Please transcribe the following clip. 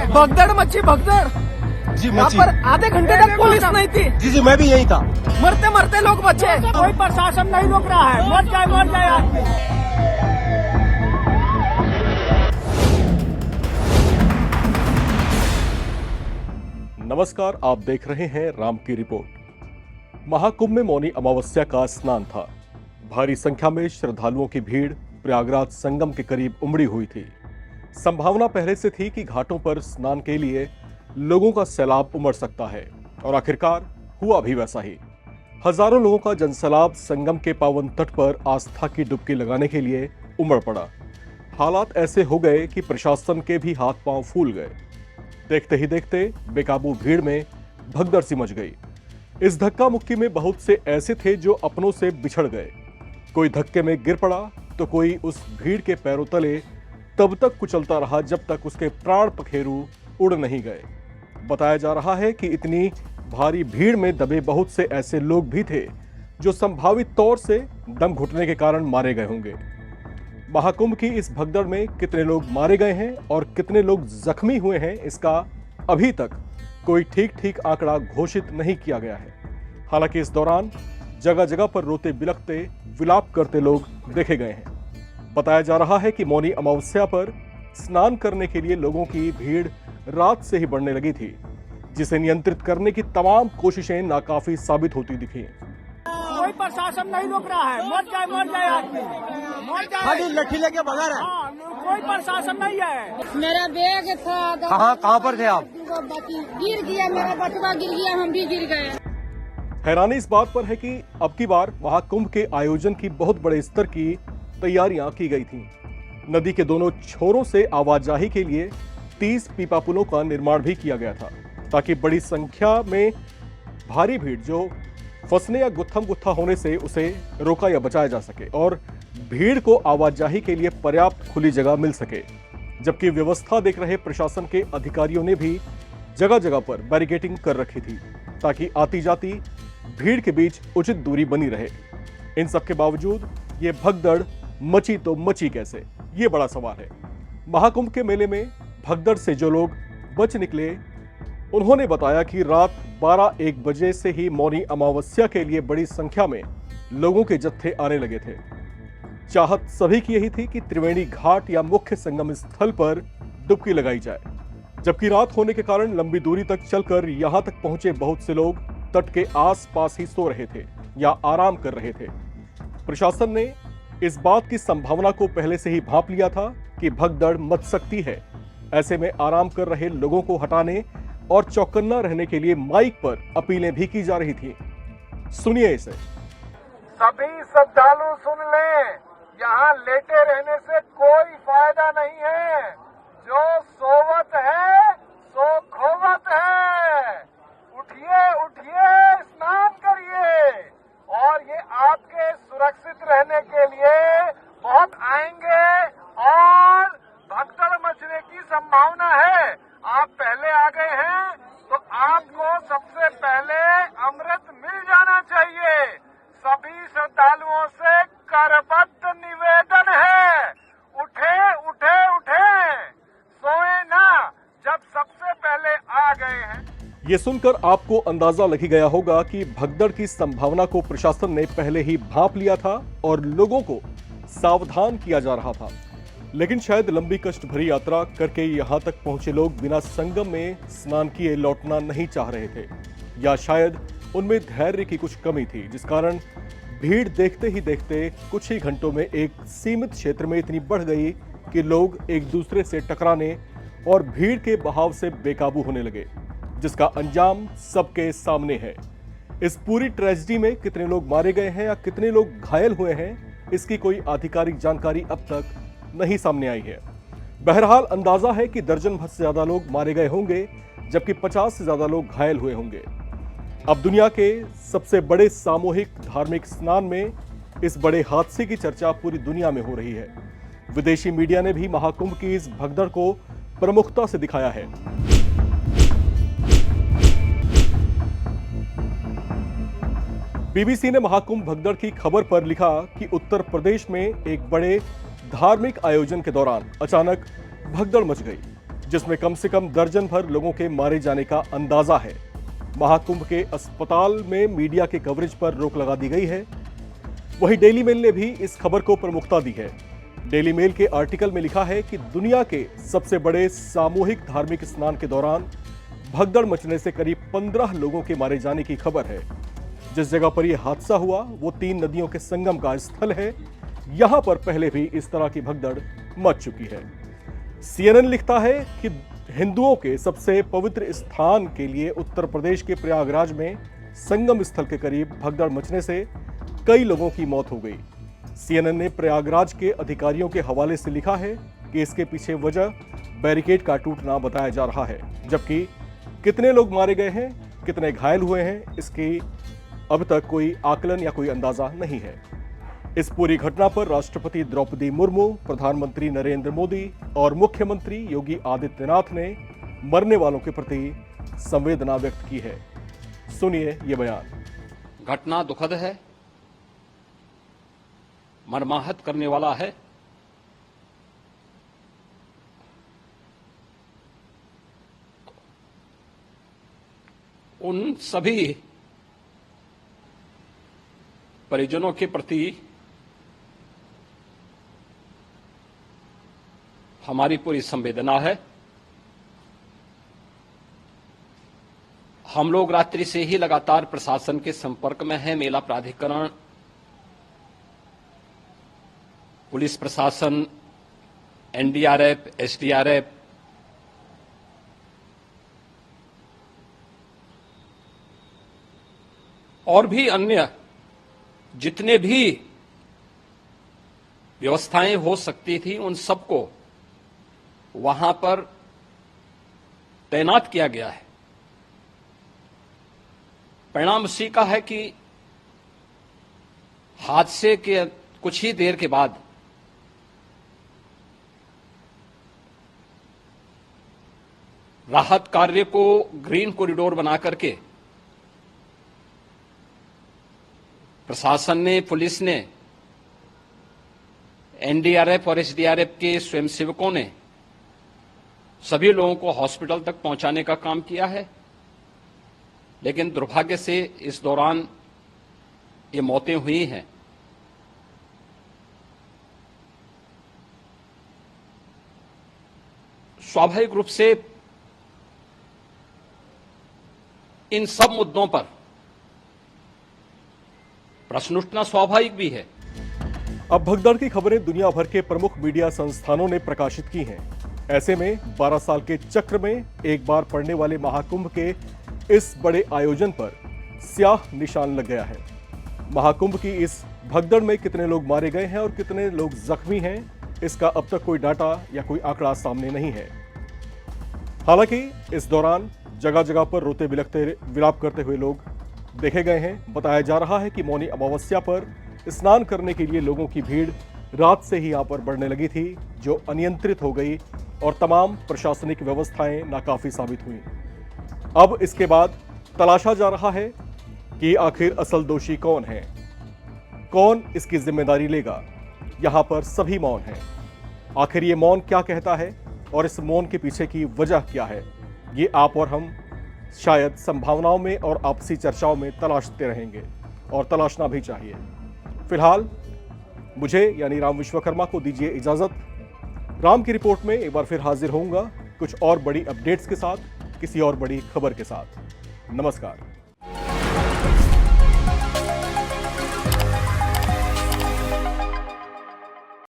भगदड़ मची भगदड़। जी यहाँ मची। पर आधे घंटे तक पुलिस नहीं थी। जी मैं भी यही था। मरते मरते लोग बचे। कोई प्रशासन नहीं रोक रहा है, मर जाए आदमी। नमस्कार, आप देख रहे हैं राम की रिपोर्ट। महाकुंभ में मौनी अमावस्या का स्नान था। भारी संख्या में श्रद्धालुओं की भीड़ प्रयागराज संगम के करीब उमड़ी हुई थी। संभावना पहले से थी कि घाटों पर स्नान के लिए लोगों का सैलाब उमड़ सकता है और आखिरकार हुआ भी वैसा ही। हजारों लोगों का जनसैलाब संगम के पावन तट पर आस्था की डुबकी लगाने के लिए उमड़ पड़ा। हालात ऐसे हो गए कि प्रशासन के भी हाथ पांव फूल गए। देखते ही देखते बेकाबू भीड़ में भगदड़ सी मच गई। इस धक्का मुक्की में बहुत से ऐसे थे जो अपनों से बिछड़ गए। कोई धक्के में गिर पड़ा तो कोई उस भीड़ के पैरों तले तब तक कुचलता रहा जब तक उसके प्राण पखेरु उड़ नहीं गए। बताया जा रहा है कि इतनी भारी भीड़ में दबे बहुत से ऐसे लोग भी थे जो संभावित तौर से दम घुटने के कारण मारे गए होंगे। महाकुंभ की इस भगदड़ में कितने लोग मारे गए हैं और कितने लोग जख्मी हुए हैं, इसका अभी तक कोई ठीक आंकड़ा घोषित नहीं किया गया है। हालांकि इस दौरान जगह जगह पर रोते बिलखते विलाप करते लोग देखे गए हैं। बताया जा रहा है कि मौनी अमावस्या पर स्नान करने के लिए लोगों की भीड़ रात से ही बढ़ने लगी थी, जिसे नियंत्रित करने की तमाम कोशिशें नाकाफी साबित होती दिखी। कोई प्रशासन नहीं रोक रहा है, मर जाए आदमी, मर जाए। खाली लठी लेके भगा रहा है। हाँ, कोई प्रशासन नहीं है। मेरा बैग था। कहाँ पर थे आप? गिर गया, मेरा बचवा गिर गया, हम भी गिर गए। हैरानी इस बात पर है कि अब की बार महाकुंभ के आयोजन की बहुत बड़े स्तर की तैयारियां की गई थीं। नदी के दोनों छोरों से आवाजाही के लिए 30 पीपा पुलों का निर्माण भी किया गया था, ताकि बड़ी संख्या में भारी भीड़ जो फंसने या गुत्थम गुत्था होने से उसे रोका या बचाया जा सके और भीड़ को आवाजाही के लिए पर्याप्त खुली जगह मिल सके। जबकि व्यवस्था देख रहे प्रशासन के अधिकारियों ने भी जगह जगह पर बैरिकेडिंग कर रखी थी, ताकि आती जाती भीड़ के बीच उचित दूरी बनी रहे। इन सब के बावजूद ये भगदड़ मची तो मची कैसे, ये बड़ा सवाल है। महाकुंभ के मेले में भगदड़ से जो लोग बच निकले, उन्होंने बताया कि रात 12-1 बजे से ही मौनी अमावस्या के लिए बड़ी संख्या में लोगों के जत्थे आने लगे थे। चाहत सभी की यही थी कि त्रिवेणी घाट या मुख्य संगम स्थल पर डुबकी लगाई जाए। जबकि रात होने के कारण लंबी दूरी तक चलकर यहां तक पहुंचे बहुत से लोग तट के आसपास ही सो रहे थे या आराम कर रहे थे। प्रशासन ने इस बात की संभावना को पहले से ही भांप लिया था कि भगदड़ मच सकती है। ऐसे में आराम कर रहे लोगों को हटाने और चौकन्ना रहने के लिए माइक पर अपीलें भी की जा रही थी। सुनिए इसे। सभी श्रद्धालु सुन लें, यहाँ लेटे रहने से कोई फायदा नहीं है। जो सोवत है सो खोवत है। उठिए उठिए, स्नान करिए। और ये आपके सुरक्षित रहने के लिए बहुत आएंगे और भगदड़ मचने की संभावना है। आप पहले आ गए हैं तो आपको सबसे पहले अमृत मिल जाना चाहिए। सभी श्रद्धालुओं से करबद्ध निवेदन है, उठे उठे उठे, सोए ना जब सबसे पहले आ गए हैं। ये सुनकर आपको अंदाजा लग ही गया होगा कि भगदड़ की संभावना को प्रशासन ने पहले ही भांप लिया था और लोगों को सावधान किया जा रहा था। लेकिन शायद लंबी कष्ट भरी यात्रा करके यहां तक पहुंचे लोग बिना संगम में स्नान किए लौटना नहीं चाह रहे थे, या शायद उनमें धैर्य की कुछ कमी थी, जिस कारण भीड़ देखते ही देखते कुछ ही घंटों में एक सीमित क्षेत्र में इतनी बढ़ गई कि लोग एक दूसरे से टकराने और भीड़ के बहाव से बेकाबू होने लगे, जिसका अंजाम सबके सामने है। इस पूरी ट्रेजेडी में कितने लोग मारे गए हैं या कितने लोग घायल हुए हैं, इसकी कोई आधिकारिक जानकारी अब तक नहीं सामने आई है। बहरहाल अंदाजा है कि दर्जन भर से ज्यादा लोग मारे गए होंगे, जबकि 50 से ज्यादा लोग घायल हुए होंगे। अब दुनिया के सबसे बड़े सामूहिक धार्मिक स्नान में इस बड़े हादसे की चर्चा पूरी दुनिया में हो रही है। विदेशी मीडिया ने भी महाकुंभ की इस भगदड़ को प्रमुखता से दिखाया है। बीबीसी ने महाकुंभ भगदड़ की खबर पर लिखा कि उत्तर प्रदेश में एक बड़े धार्मिक आयोजन के दौरान अचानक भगदड़ मच गई, जिसमें कम से कम दर्जन भर लोगों के मारे जाने का अंदाजा है। महाकुंभ के अस्पताल में मीडिया के कवरेज पर रोक लगा दी गई है। वहीं डेली मेल ने भी इस खबर को प्रमुखता दी है। डेली मेल के आर्टिकल में लिखा है कि दुनिया के सबसे बड़े सामूहिक धार्मिक स्नान के दौरान भगदड़ मचने से करीब 15 लोगों के मारे जाने की खबर है। जिस जगह पर यह हादसा हुआ वो 3 नदियों के संगम का स्थल है। यहां पर पहले भी इस तरह की भगदड़ मच चुकी है। CNN लिखता है कि हिंदुओं के सबसे पवित्र स्थान के लिए उत्तर प्रदेश के प्रयागराज में संगम स्थल के करीब भगदड़ मचने से कई लोगों की मौत हो गई। CNN ने प्रयागराज के अधिकारियों के हवाले से लिखा है कि इसके पीछे वजह बैरिकेड का टूटना बताया जा रहा है, जबकि कितने लोग मारे गए हैं, कितने घायल हुए हैं, इसकी अब तक कोई आकलन या कोई अंदाजा नहीं है। इस पूरी घटना पर राष्ट्रपति द्रौपदी मुर्मू, प्रधानमंत्री नरेंद्र मोदी और मुख्यमंत्री योगी आदित्यनाथ ने मरने वालों के प्रति संवेदना व्यक्त की है। सुनिए ये बयान। घटना दुखद है, मर्माहत करने वाला है। उन सभी परिजनों के प्रति हमारी पूरी संवेदना है। हम लोग रात्रि से ही लगातार प्रशासन के संपर्क में हैं। मेला प्राधिकरण, पुलिस प्रशासन, NDRF, SDRF, और भी अन्य जितने भी व्यवस्थाएं हो सकती थी उन सबको वहां पर तैनात किया गया है। परिणाम उसी का है कि हादसे के कुछ ही देर के बाद राहत कार्य को ग्रीन कॉरिडोर बना करके प्रशासन ने, पुलिस ने, NDRF और SDRF के स्वयंसेवकों ने सभी लोगों को हॉस्पिटल तक पहुंचाने का काम किया है। लेकिन दुर्भाग्य से इस दौरान ये मौतें हुई हैं। स्वाभाविक रूप से इन सब मुद्दों पर प्रश्न उठना स्वाभाविक भी है। अब भगदड़ की खबरें दुनिया भर के प्रमुख मीडिया संस्थानों ने प्रकाशित की हैं। ऐसे में 12 साल के चक्र में एक बार पड़ने वाले महाकुंभ के इस बड़े आयोजन पर स्याह निशान लग गया है। महाकुंभ की इस भगदड़ में कितने लोग मारे गए हैं और कितने लोग जख्मी हैं, इसका अब तक कोई डाटा या कोई आंकड़ा सामने नहीं है। हालांकि इस दौरान जगह जगह पर रोते बिलखते विलाप करते हुए लोग देखे गए हैं। बताया जा रहा है कि मौनी अमावस्या पर स्नान करने के लिए लोगों की भीड़ रात से ही यहां पर बढ़ने लगी थी, जो अनियंत्रित हो गई और तमाम प्रशासनिक व्यवस्थाएं नाकाफी साबित हुई। अब इसके बाद तलाशा जा रहा है कि आखिर असल दोषी कौन है, कौन इसकी जिम्मेदारी लेगा। यहां पर सभी मौन हैं। आखिर ये मौन क्या कहता है और इस मौन के पीछे की वजह क्या है, ये आप और हम शायद संभावनाओं में और आपसी चर्चाओं में तलाशते रहेंगे, और तलाशना भी चाहिए। फिलहाल मुझे यानी राम विश्वकर्मा को दीजिए इजाजत। राम की रिपोर्ट में एक बार फिर हाजिर होऊंगा कुछ और बड़ी अपडेट्स के साथ, किसी और बड़ी खबर के साथ। नमस्कार।